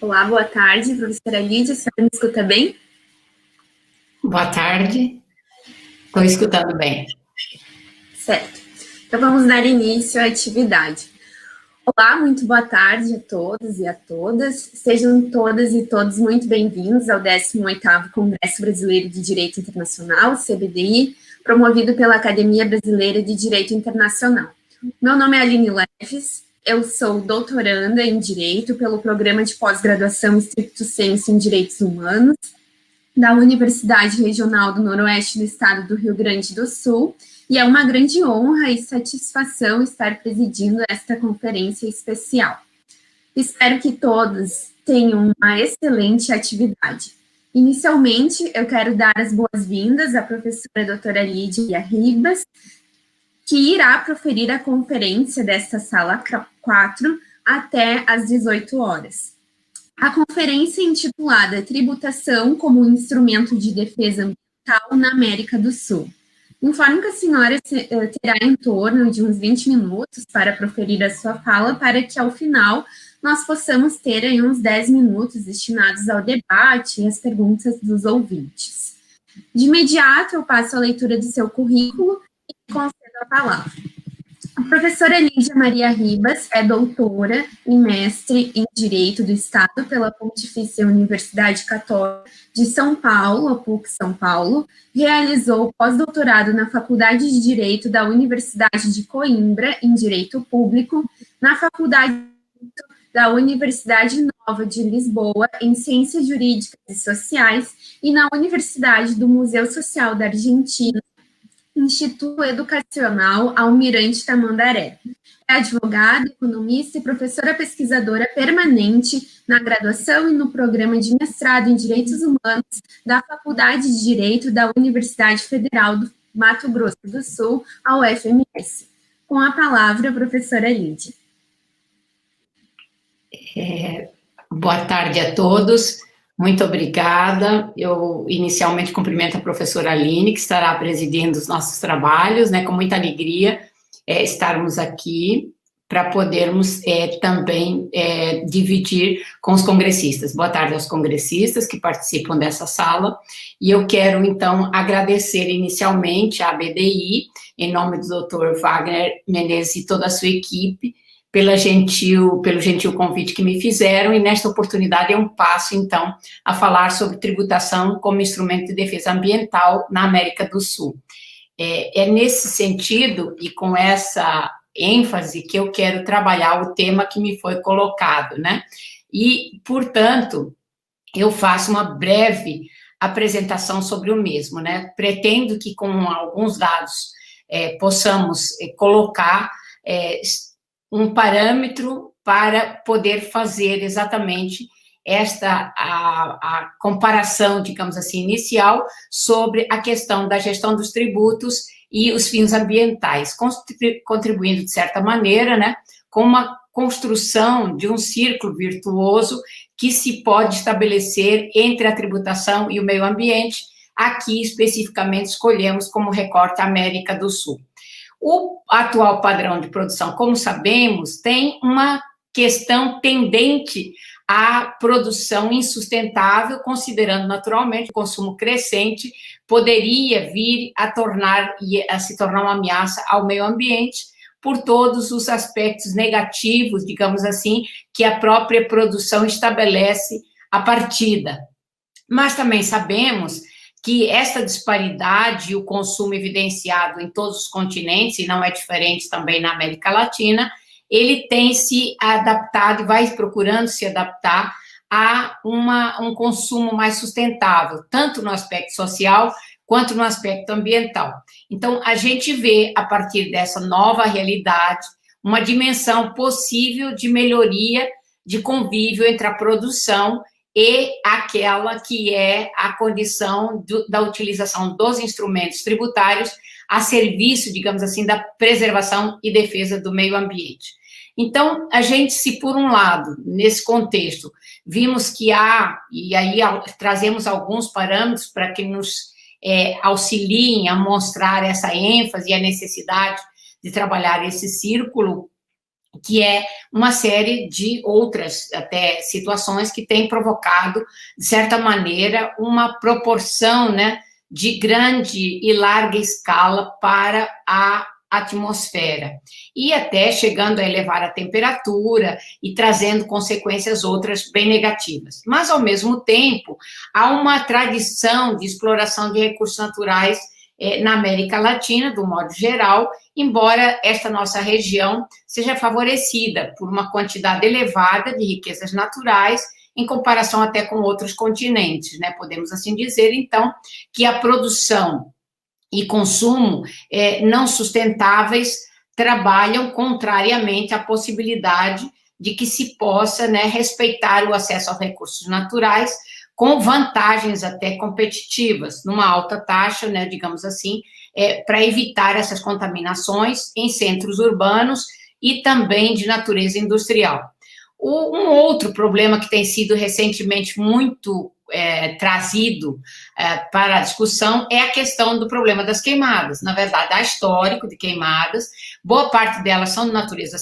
Olá, boa tarde, professora Lídia, a senhora me escuta bem? Boa tarde, estou escutando bem. Certo. Então vamos dar início à atividade. Olá, muito boa tarde a todos e a todas. Sejam todas e todos muito bem-vindos ao 18º Congresso Brasileiro de Direito Internacional, CBDI, promovido pela Academia Brasileira de Direito Internacional. Meu nome é Aline Leves, eu sou doutoranda em Direito pelo Programa de Pós-Graduação Stricto Sensu em Direitos Humanos, da Universidade Regional do Noroeste do Estado do Rio Grande do Sul, e é uma grande honra e satisfação estar presidindo esta conferência especial. Espero que todos tenham uma excelente atividade. Inicialmente, eu quero dar as boas-vindas à professora doutora Lídia Ribas, que irá proferir a conferência desta sala 4 até às 18 horas. A conferência é intitulada Tributação como Instrumento de Defesa Ambiental na América do Sul. Informo que a senhora terá em torno de uns 20 minutos para proferir a sua fala, para que, ao final, nós possamos ter aí uns 10 minutos destinados ao debate e às perguntas dos ouvintes. De imediato, eu passo a leitura do seu currículo e concedo a palavra. A professora Lídia Maria Ribas é doutora e mestre em Direito do Estado pela Pontifícia Universidade Católica de São Paulo, a PUC São Paulo, realizou pós-doutorado na Faculdade de Direito da Universidade de Coimbra, em Direito Público, na Faculdade da Universidade Nova de Lisboa, em Ciências Jurídicas e Sociais, e na Universidade do Museu Social da Argentina, Instituto Educacional Almirante Tamandaré. É advogada, economista e professora pesquisadora permanente na graduação e no programa de mestrado em Direitos Humanos da Faculdade de Direito da Universidade Federal do Mato Grosso do Sul, a UFMS. Com a palavra, a professora Lídia. Boa tarde a todos. Muito obrigada. Eu inicialmente cumprimento a professora Aline, que estará presidindo os nossos trabalhos, né, com muita alegria estarmos aqui para podermos também dividir com os congressistas. Boa tarde aos congressistas que participam dessa sala, e eu quero, então, agradecer inicialmente à BDI, em nome do Dr. Wagner Menezes e toda a sua equipe, pelo gentil convite que me fizeram, e nesta oportunidade eu passo, então, a falar sobre tributação como instrumento de defesa ambiental na América do Sul. É nesse sentido e com essa ênfase que eu quero trabalhar o tema que me foi colocado, né? E, portanto, eu faço uma breve apresentação sobre o mesmo, né? Pretendo que, com alguns dados, possamos colocar um parâmetro para poder fazer exatamente a comparação, digamos assim, inicial sobre a questão da gestão dos tributos e os fins ambientais, contribuindo, de certa maneira, né, com uma construção de um círculo virtuoso que se pode estabelecer entre a tributação e o meio ambiente. Aqui, especificamente, escolhemos como recorte a América do Sul. O atual padrão de produção, como sabemos, tem uma questão tendente à produção insustentável, considerando naturalmente o consumo crescente poderia vir a se tornar uma ameaça ao meio ambiente por todos os aspectos negativos, digamos assim, que a própria produção estabelece a partida. Mas também sabemos que essa disparidade e o consumo evidenciado em todos os continentes, e não é diferente também na América Latina, ele tem se adaptado e vai procurando se adaptar a um consumo mais sustentável, tanto no aspecto social quanto no aspecto ambiental. Então, a gente vê, a partir dessa nova realidade, uma dimensão possível de melhoria de convívio entre a produção e aquela que é a condição da utilização dos instrumentos tributários a serviço, digamos assim, da preservação e defesa do meio ambiente. Então, a gente, se por um lado, nesse contexto, vimos que e aí trazemos alguns parâmetros para que nos auxiliem a mostrar essa ênfase e a necessidade de trabalhar esse círculo que é uma série de outras até situações que têm provocado, de certa maneira, uma proporção, né, de grande e larga escala para a atmosfera, e até chegando a elevar a temperatura e trazendo consequências outras bem negativas. Mas, ao mesmo tempo, há uma tradição de exploração de recursos naturais na América Latina, do modo geral, embora esta nossa região seja favorecida por uma quantidade elevada de riquezas naturais, em comparação até com outros continentes, né? Podemos assim dizer, então, que a produção e consumo não sustentáveis trabalham contrariamente à possibilidade de que se possa, né, respeitar o acesso aos recursos naturais com vantagens até competitivas, numa alta taxa, né, digamos assim, para evitar essas contaminações em centros urbanos e também de natureza industrial. Um outro problema que tem sido recentemente muito trazido para a discussão é a questão do problema das queimadas. Na verdade, há histórico de queimadas, boa parte delas são de natureza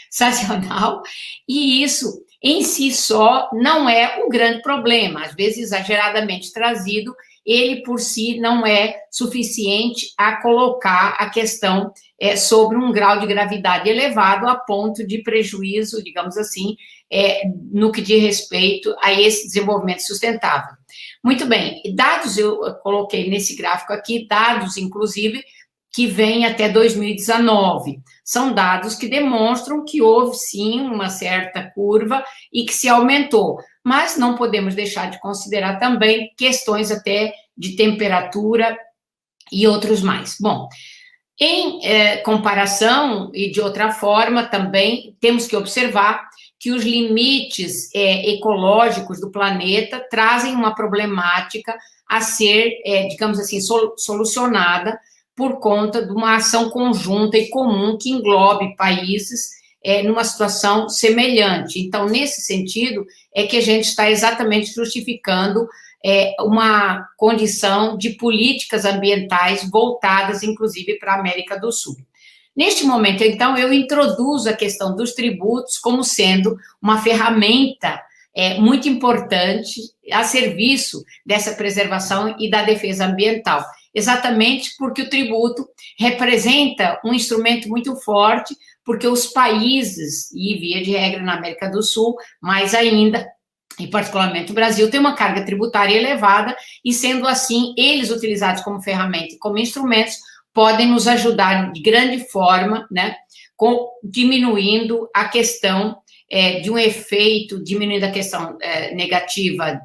sazonal, e isso em si só não é um grande problema, às vezes exageradamente trazido, ele por si não é suficiente a colocar a questão sobre um grau de gravidade elevado a ponto de prejuízo, digamos assim, no que diz respeito a esse desenvolvimento sustentável. Muito bem, dados eu coloquei nesse gráfico aqui, dados inclusive que vêm até 2019. São dados que demonstram que houve, sim, uma certa curva e que se aumentou, mas não podemos deixar de considerar também questões até de temperatura e outros mais. Bom, em comparação e de outra forma também temos que observar que os limites ecológicos do planeta trazem uma problemática a ser, digamos assim, solucionada por conta de uma ação conjunta e comum que englobe países numa situação semelhante. Então, nesse sentido, é que a gente está exatamente justificando uma condição de políticas ambientais voltadas, inclusive, para a América do Sul. Neste momento, então, eu introduzo a questão dos tributos como sendo uma ferramenta muito importante a serviço dessa preservação e da defesa ambiental, exatamente porque o tributo representa um instrumento muito forte, porque os países, e via de regra na América do Sul, mais ainda, e particularmente o Brasil, tem uma carga tributária elevada, e sendo assim, eles utilizados como ferramenta e como instrumentos, podem nos ajudar de grande forma, né, diminuindo a questão de um efeito, diminuindo a questão negativa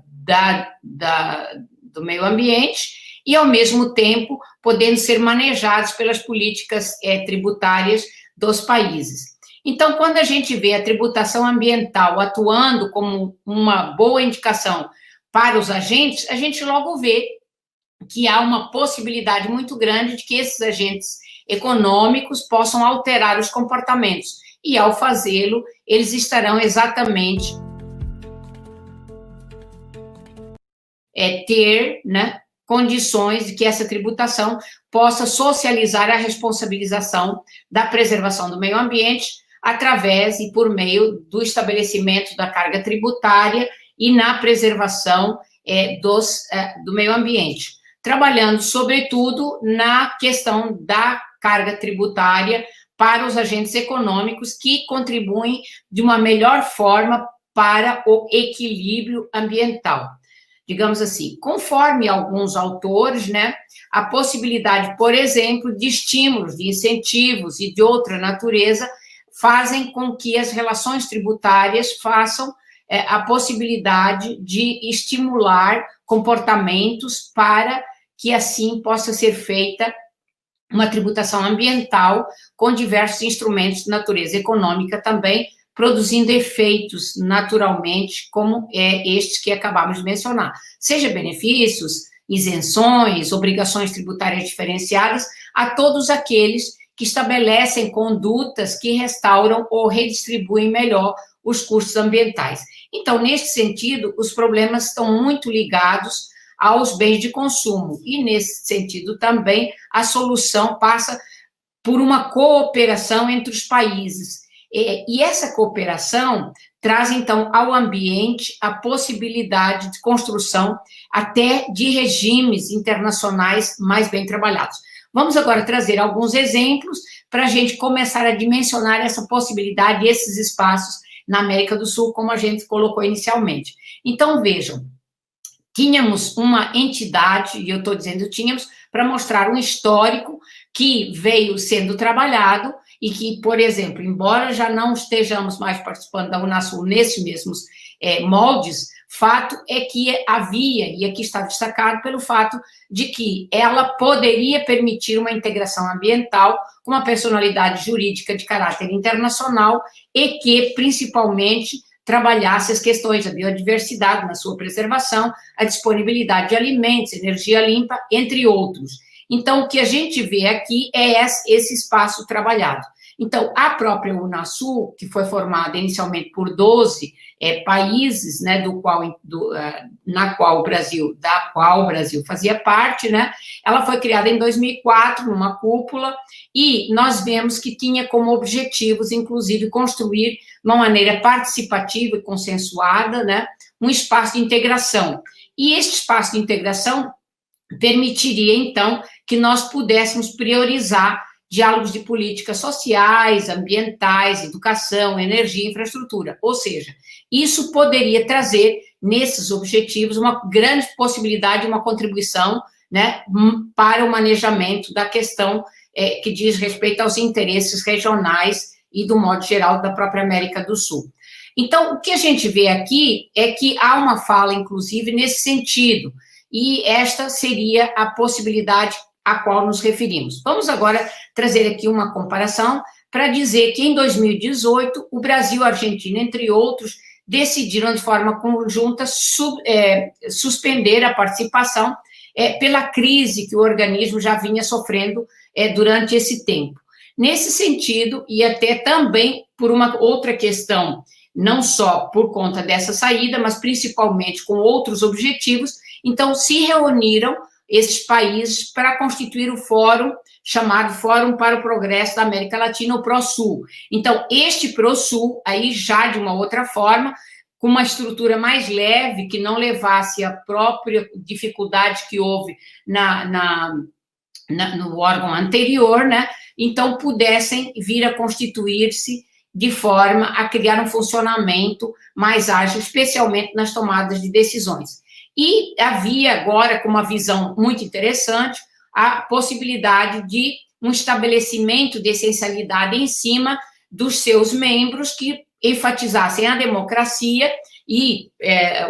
do meio ambiente, e, ao mesmo tempo, podendo ser manejados pelas políticas tributárias dos países. Então, quando a gente vê a tributação ambiental atuando como uma boa indicação para os agentes, a gente logo vê que há uma possibilidade muito grande de que esses agentes econômicos possam alterar os comportamentos, e, ao fazê-lo, eles estarão exatamente ter, né, condições de que essa tributação possa socializar a responsabilização da preservação do meio ambiente através e por meio do estabelecimento da carga tributária e na preservação do meio ambiente, trabalhando, sobretudo, na questão da carga tributária para os agentes econômicos que contribuem de uma melhor forma para o equilíbrio ambiental. Digamos assim, conforme alguns autores, né, a possibilidade, por exemplo, de estímulos, de incentivos e de outra natureza fazem com que as relações tributárias façam a possibilidade de estimular comportamentos para que assim possa ser feita uma tributação ambiental com diversos instrumentos de natureza econômica também, produzindo efeitos naturalmente, como estes que acabamos de mencionar. Seja benefícios, isenções, obrigações tributárias diferenciadas, a todos aqueles que estabelecem condutas que restauram ou redistribuem melhor os custos ambientais. Então, neste sentido, os problemas estão muito ligados aos bens de consumo, e nesse sentido também a solução passa por uma cooperação entre os países. E essa cooperação traz, então, ao ambiente a possibilidade de construção até de regimes internacionais mais bem trabalhados. Vamos agora trazer alguns exemplos para a gente começar a dimensionar essa possibilidade e esses espaços na América do Sul, como a gente colocou inicialmente. Então, vejam, tínhamos uma entidade, e eu estou dizendo tínhamos, para mostrar um histórico que veio sendo trabalhado e que, por exemplo, embora já não estejamos mais participando da Unasul nesses mesmos moldes, fato é que havia, e aqui está destacado pelo fato de que ela poderia permitir uma integração ambiental com uma personalidade jurídica de caráter internacional e que, principalmente, trabalhasse as questões da biodiversidade na sua preservação, a disponibilidade de alimentos, energia limpa, entre outros. Então, o que a gente vê aqui é esse espaço trabalhado. Então, a própria Unasul, que foi formada inicialmente por 12 países, né, da qual o Brasil fazia parte, né, ela foi criada em 2004, numa cúpula, e nós vemos que tinha como objetivos, inclusive, construir, de uma maneira participativa e consensuada, né, um espaço de integração. E este espaço de integração permitiria, então, que nós pudéssemos priorizar diálogos de políticas sociais, ambientais, educação, energia, infraestrutura. Ou seja, isso poderia trazer, nesses objetivos, uma grande possibilidade, uma contribuição, né, para o manejamento da questão que diz respeito aos interesses regionais e, do modo geral, da própria América do Sul. Então, o que a gente vê aqui é que há uma fala, inclusive, nesse sentido, e esta seria a possibilidade a qual nos referimos. Vamos agora trazer aqui uma comparação para dizer que em 2018 o Brasil e a Argentina, entre outros, decidiram de forma conjunta suspender a participação pela crise que o organismo já vinha sofrendo durante esse tempo. Nesse sentido, e até também por uma outra questão, não só por conta dessa saída, mas principalmente com outros objetivos, então se reuniram esses países para constituir o fórum, chamado Fórum para o Progresso da América Latina, o PROSUL. Então, este PROSUL, aí já de uma outra forma, com uma estrutura mais leve, que não levasse a própria dificuldade que houve no órgão anterior, né? Então, pudessem vir a constituir-se de forma a criar um funcionamento mais ágil, especialmente nas tomadas de decisões. E havia agora, com uma visão muito interessante, a possibilidade de um estabelecimento de essencialidade em cima dos seus membros que enfatizassem a democracia e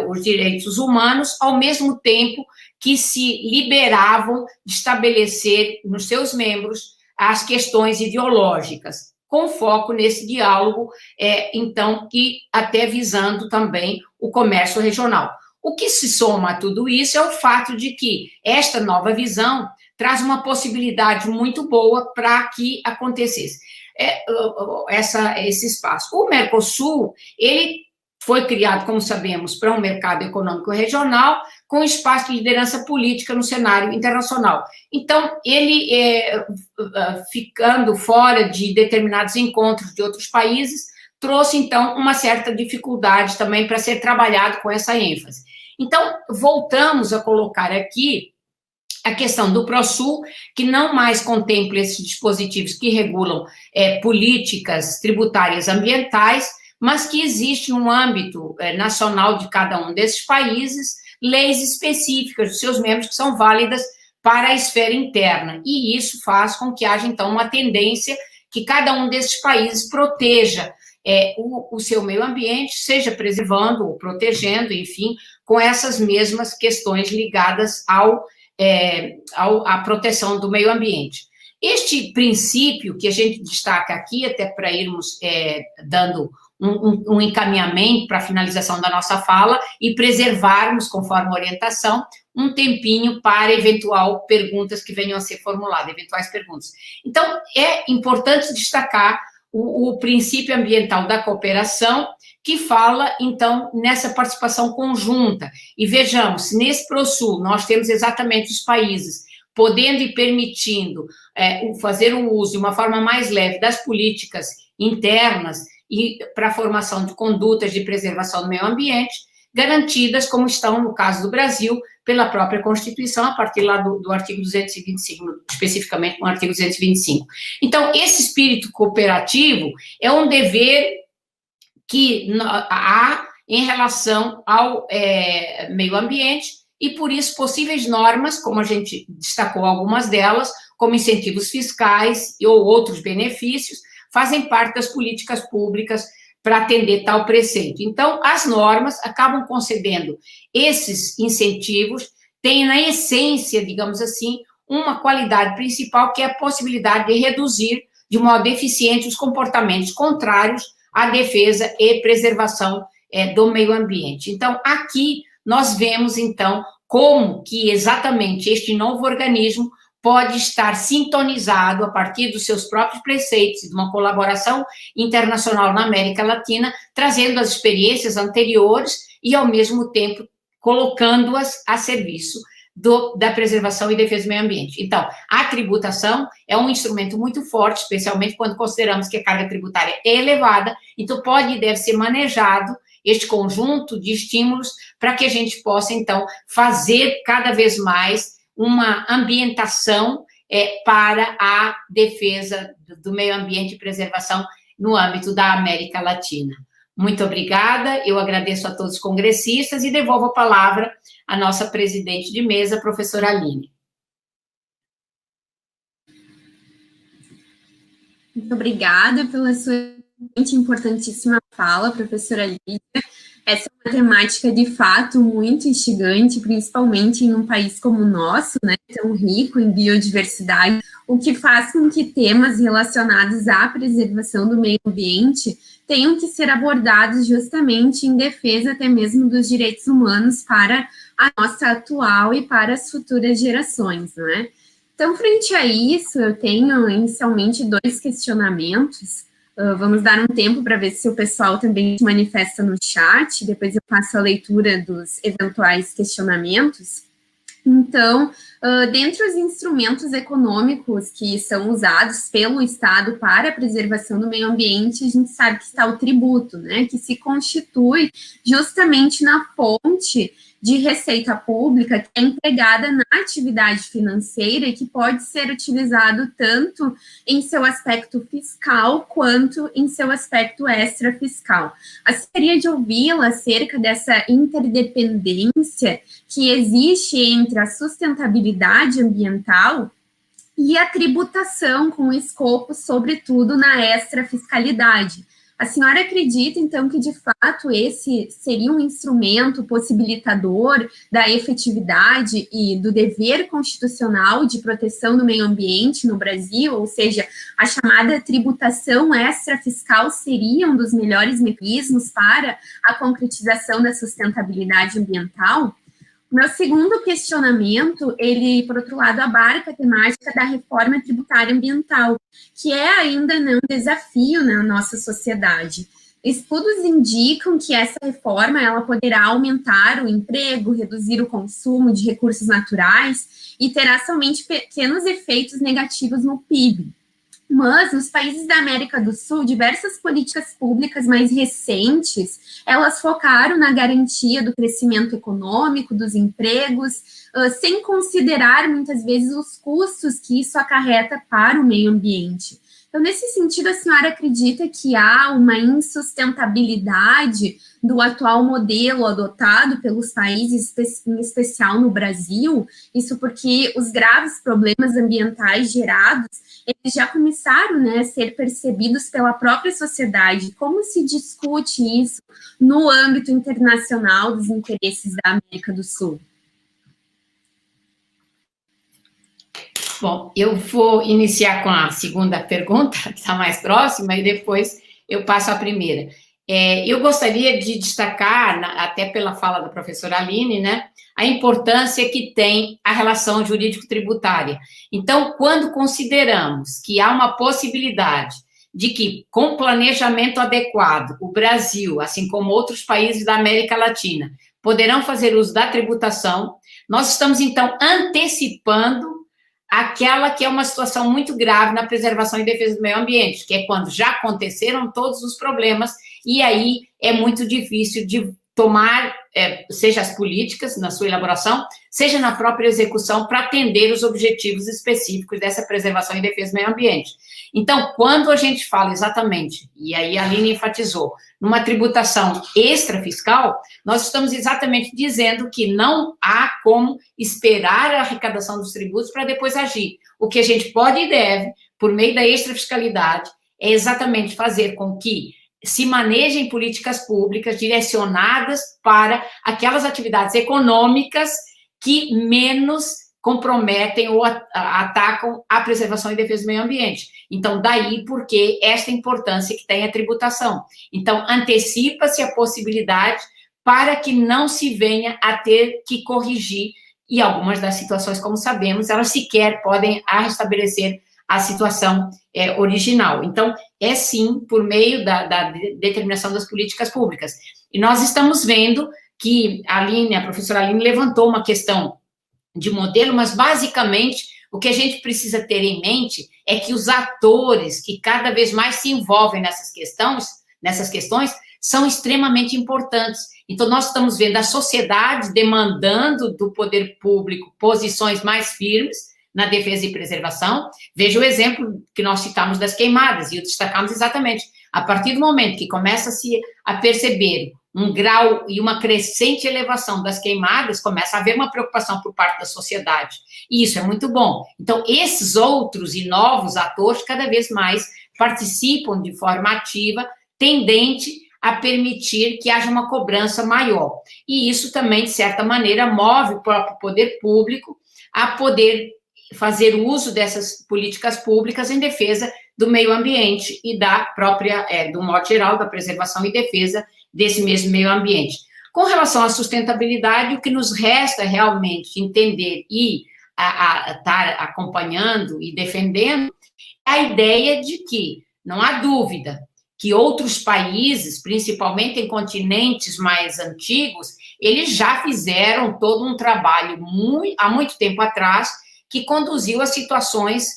os direitos humanos, ao mesmo tempo que se liberavam de estabelecer nos seus membros as questões ideológicas, com foco nesse diálogo, então, e até visando também o comércio regional. O que se soma a tudo isso é o fato de que esta nova visão traz uma possibilidade muito boa para que acontecesse esse espaço. O Mercosul, ele foi criado, como sabemos, para um mercado econômico regional, com espaço de liderança política no cenário internacional. Então, ele, ficando fora de determinados encontros de outros países, trouxe, então, uma certa dificuldade também para ser trabalhado com essa ênfase. Então, voltamos a colocar aqui a questão do PROSUL, que não mais contempla esses dispositivos que regulam políticas tributárias ambientais, mas que existe um âmbito nacional de cada um desses países, leis específicas dos seus membros que são válidas para a esfera interna. E isso faz com que haja, então, uma tendência que cada um desses países proteja o seu meio ambiente, seja preservando ou protegendo, enfim, com essas mesmas questões ligadas à proteção do meio ambiente. Este princípio que a gente destaca aqui, até para irmos dando um encaminhamento para a finalização da nossa fala e preservarmos, conforme a orientação, um tempinho para eventual perguntas que venham a ser formuladas, eventuais perguntas. Então, é importante destacar o princípio ambiental da cooperação, que fala, então, nessa participação conjunta. E vejamos, nesse PROSUL, nós temos exatamente os países podendo e permitindo fazer o uso de uma forma mais leve das políticas internas e para a formação de condutas de preservação do meio ambiente, garantidas, como estão no caso do Brasil, pela própria Constituição, a partir lá do artigo 225, especificamente no artigo 225. Então, esse espírito cooperativo é um dever que há em relação ao meio ambiente, e por isso possíveis normas, como a gente destacou algumas delas, como incentivos fiscais ou outros benefícios, fazem parte das políticas públicas para atender tal preceito. Então, as normas acabam concedendo esses incentivos, têm na essência, digamos assim, uma qualidade principal, que é a possibilidade de reduzir de modo eficiente os comportamentos contrários à defesa e preservação do meio ambiente. Então, aqui nós vemos, então, como que exatamente este novo organismo pode estar sintonizado a partir dos seus próprios preceitos e de uma colaboração internacional na América Latina, trazendo as experiências anteriores e, ao mesmo tempo, colocando-as a serviço da preservação e defesa do meio ambiente. Então, a tributação é um instrumento muito forte, especialmente quando consideramos que a carga tributária é elevada, então pode e deve ser manejado este conjunto de estímulos para que a gente possa, então, fazer cada vez mais uma ambientação para a defesa do meio ambiente e preservação no âmbito da América Latina. Muito obrigada, eu agradeço a todos os congressistas e devolvo a palavra à nossa presidente de mesa, professora Aline. Muito obrigada pela sua importantíssima fala, professora Lídia. Essa é uma temática, de fato, muito instigante, principalmente em um país como o nosso, né, tão rico em biodiversidade, o que faz com que temas relacionados à preservação do meio ambiente tenham que ser abordados justamente em defesa até mesmo dos direitos humanos para a nossa atual e para as futuras gerações, não é? Então, frente a isso, eu tenho inicialmente 2 questionamentos. Vamos dar um tempo para ver se o pessoal também se manifesta no chat, depois eu faço a leitura dos eventuais questionamentos. Então, dentre os instrumentos econômicos que são usados pelo Estado para a preservação do meio ambiente, a gente sabe que está o tributo, né, que se constitui justamente na fonte de receita pública que é empregada na atividade financeira e que pode ser utilizado tanto em seu aspecto fiscal quanto em seu aspecto extrafiscal. Gostaria de ouvi-la acerca dessa interdependência que existe entre a sustentabilidade ambiental e a tributação com escopo, sobretudo, na extrafiscalidade. A senhora acredita, então, que, de fato, esse seria um instrumento possibilitador da efetividade e do dever constitucional de proteção do meio ambiente no Brasil? Ou seja, a chamada tributação extrafiscal seria um dos melhores mecanismos para a concretização da sustentabilidade ambiental? Meu segundo questionamento, ele, por outro lado, abarca a temática da reforma tributária ambiental, que é ainda um desafio na nossa sociedade. Estudos indicam que essa reforma ela poderá aumentar o emprego, reduzir o consumo de recursos naturais e terá somente pequenos efeitos negativos no PIB. Mas, nos países da América do Sul, diversas políticas públicas mais recentes, elas focaram na garantia do crescimento econômico, dos empregos, sem considerar, muitas vezes, os custos que isso acarreta para o meio ambiente. Então, nesse sentido, a senhora acredita que há uma insustentabilidade do atual modelo adotado pelos países, em especial no Brasil? Isso porque os graves problemas ambientais gerados, eles já começaram, né, a ser percebidos pela própria sociedade. Como se discute isso no âmbito internacional dos interesses da América do Sul? Bom, eu vou iniciar com a segunda pergunta, que está mais próxima, e depois eu passo a primeira. Eu gostaria de destacar, até pela fala da professora Aline, né, a importância que tem a relação jurídico-tributária. Então, quando consideramos que há uma possibilidade de que, com planejamento adequado, o Brasil, assim como outros países da América Latina, poderão fazer uso da tributação, nós estamos, então, antecipando aquela que é uma situação muito grave na preservação e defesa do meio ambiente, que é quando já aconteceram todos os problemas, e aí é muito difícil de tomar, seja as políticas na sua elaboração, seja na própria execução, para atender os objetivos específicos dessa preservação e defesa do meio ambiente. Então, quando a gente fala exatamente, e aí a Aline enfatizou, numa tributação extrafiscal, nós estamos exatamente dizendo que não há como esperar a arrecadação dos tributos para depois agir. O que a gente pode e deve, por meio da extrafiscalidade, é exatamente fazer com que se manejem políticas públicas direcionadas para aquelas atividades econômicas que menos comprometem ou atacam a preservação e defesa do meio ambiente. Então, daí porque esta importância que tem a tributação. Então, antecipa-se a possibilidade para que não se venha a ter que corrigir, e algumas das situações, como sabemos, elas sequer podem restabelecer a situação original. Então, é sim por meio da determinação das políticas públicas. E nós estamos vendo que a professora Aline levantou uma questão de modelo, mas basicamente o que a gente precisa ter em mente é que os atores que cada vez mais se envolvem nessas questões são extremamente importantes. Então, nós estamos vendo a sociedade demandando do poder público posições mais firmes na defesa e preservação. Veja o exemplo que nós citamos das queimadas, e o destacamos exatamente. A partir do momento que começa-se a perceber um grau e uma crescente elevação das queimadas, começa a haver uma preocupação por parte da sociedade. E isso é muito bom. Então, esses outros e novos atores cada vez mais participam de forma ativa, tendente a permitir que haja uma cobrança maior. E isso também, de certa maneira, move o próprio poder público a poder fazer uso dessas políticas públicas em defesa do meio ambiente e da própria, do modo geral, da preservação e defesa desse mesmo meio ambiente. Com relação à sustentabilidade, o que nos resta realmente entender e estar acompanhando e defendendo é a ideia de que não há dúvida que outros países, principalmente em continentes mais antigos, eles já fizeram todo um trabalho há muito tempo atrás que conduziu a situações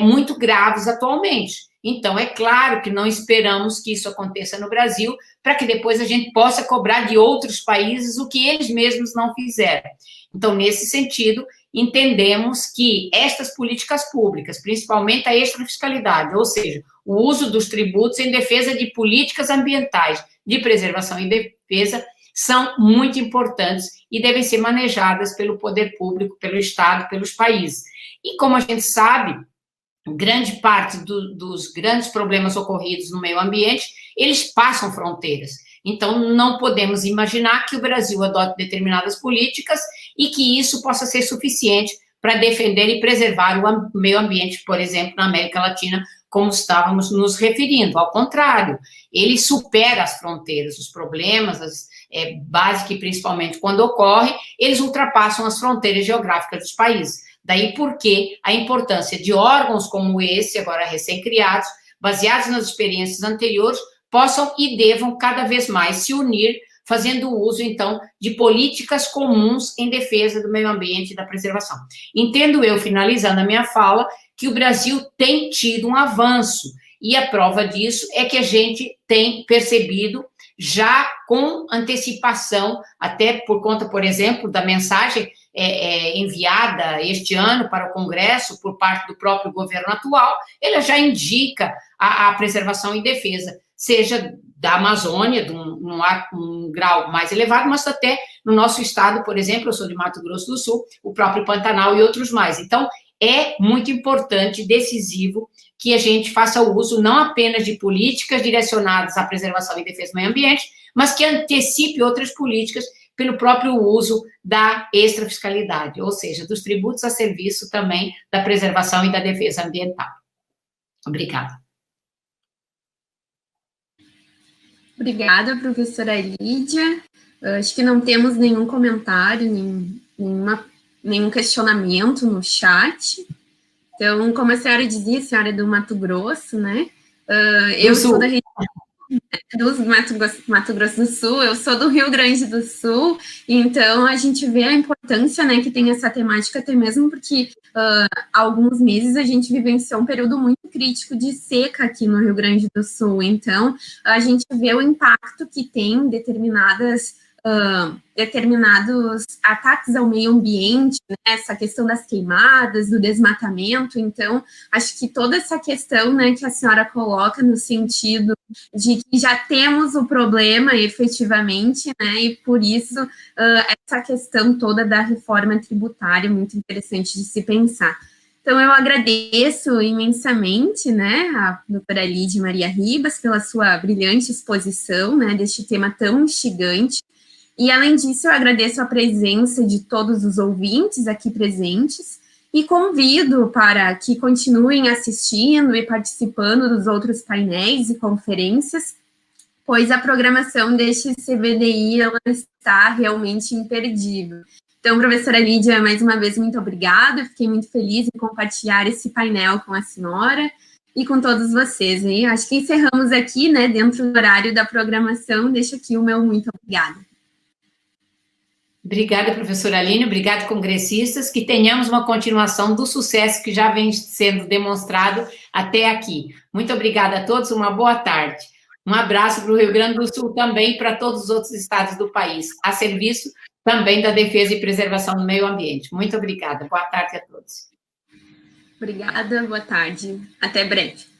muito graves atualmente. Então, é claro que não esperamos que isso aconteça no Brasil, para que depois a gente possa cobrar de outros países o que eles mesmos não fizeram. Então, nesse sentido, entendemos que estas políticas públicas, principalmente a extrafiscalidade, ou seja, o uso dos tributos em defesa de políticas ambientais de preservação e defesa, são muito importantes e devem ser manejadas pelo poder público, pelo Estado, pelos países. E como a gente sabe, grande parte dos grandes problemas ocorridos no meio ambiente, eles passam fronteiras. Então, não podemos imaginar que o Brasil adote determinadas políticas e que isso possa ser suficiente para defender e preservar o meio ambiente, por exemplo, na América Latina, como estávamos nos referindo. Ao contrário, ele supera as fronteiras, os problemas, básicos e principalmente quando ocorre, eles ultrapassam as fronteiras geográficas dos países. Daí porque a importância de órgãos como esse, agora recém-criados, baseados nas experiências anteriores, possam e devam cada vez mais se unir, fazendo uso, então, de políticas comuns em defesa do meio ambiente e da preservação. Entendo eu, finalizando a minha fala, que o Brasil tem tido um avanço, e a prova disso é que a gente tem percebido, já com antecipação, até por conta, por exemplo, da mensagem enviada este ano para o Congresso por parte do próprio governo atual, ela já indica a preservação e defesa, seja da Amazônia, num grau mais elevado, mas até no nosso estado, por exemplo, eu sou de Mato Grosso do Sul, o próprio Pantanal e outros mais. Então, é muito importante, decisivo, que a gente faça uso não apenas de políticas direcionadas à preservação e defesa do meio ambiente, mas que antecipe outras políticas pelo próprio uso da extrafiscalidade, ou seja, dos tributos a serviço também da preservação e da defesa ambiental. Obrigada. Obrigada, professora Lídia. Acho que não temos nenhum comentário, nenhum questionamento no chat. Então, como a senhora dizia, a senhora é do Mato Grosso, né? Eu sou da região... do Mato Grosso do Sul, eu sou do Rio Grande do Sul, então a gente vê a importância, né, que tem essa temática, até mesmo porque há alguns meses a gente vivenciou um período muito crítico de seca aqui no Rio Grande do Sul, então a gente vê o impacto que tem determinados ataques ao meio ambiente, né, essa questão das queimadas, do desmatamento, então acho que toda essa questão, né, que a senhora coloca no sentido de que já temos o problema efetivamente, né, e por isso essa questão toda da reforma tributária é muito interessante de se pensar. Então, eu agradeço imensamente, né, a doutora Lídia Maria Ribas pela sua brilhante exposição, né, deste tema tão instigante. E, além disso, eu agradeço a presença de todos os ouvintes aqui presentes e convido para que continuem assistindo e participando dos outros painéis e conferências, pois a programação deste CBDI ela está realmente imperdível. Então, professora Lídia, mais uma vez, muito obrigada. Eu fiquei muito feliz em compartilhar esse painel com a senhora e com todos vocês. Hein? Acho que encerramos aqui, né, dentro do horário da programação. Deixo aqui o meu muito obrigada. Obrigada, professora Aline, obrigado, congressistas, que tenhamos uma continuação do sucesso que já vem sendo demonstrado até aqui. Muito obrigada a todos, uma boa tarde. Um abraço para o Rio Grande do Sul também e para todos os outros estados do país, a serviço também da defesa e preservação do meio ambiente. Muito obrigada, boa tarde a todos. Obrigada, boa tarde, até breve.